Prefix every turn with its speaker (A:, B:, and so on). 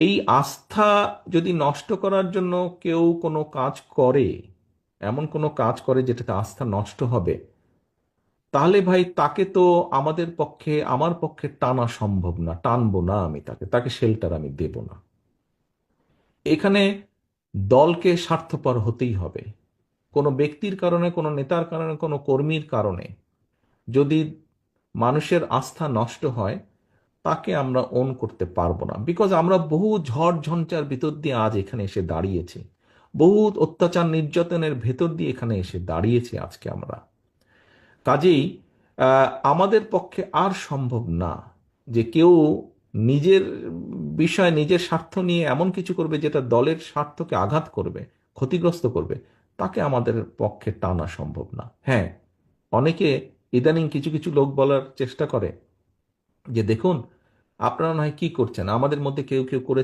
A: এই আস্থা যদি নষ্ট করার জন্য কেউ কোনো কাজ করে, এমন কোনো কাজ করে যেটাতে আস্থা নষ্ট হবে, তাহলে ভাই তাকে তো আমাদের পক্ষে, আমার পক্ষে টানা সম্ভব না, টানবো না আমি তাকে, তাকে শেল্টার আমি দেব না। এখানে দলকে স্বার্থপর হতেই হবে। কোনো ব্যক্তির কারণে, কোনো নেতার কারণে, কোনো কর্মীর কারণে যদি মানুষের আস্থা নষ্ট হয়, তাকে আমরা ওন করতে পারবো না। বিকজ আমরা বহু ঝড় ঝঞ্ঝার ভিতর দিয়ে আজ এখানে এসে দাঁড়িয়েছি, বহু অত্যাচার নির্যাতনের ভেতর দিয়ে এখানে এসে দাঁড়িয়েছি আজকে আমরা। কাজেই আমাদের পক্ষে আর সম্ভব না যে কেউ নিজের বিষয়, নিজের স্বার্থ নিয়ে এমন কিছু করবে যেটা দলের স্বার্থকে আঘাত করবে, ক্ষতিগ্রস্ত করবে। তাকে আমাদের পক্ষে টানা সম্ভব না। হ্যাঁ, অনেকে ইদানিং কিছু কিছু লোক বলার চেষ্টা করে যে দেখুন, আপনারা নয় কি করছেন, আমাদের মধ্যে কেউ কেউ করে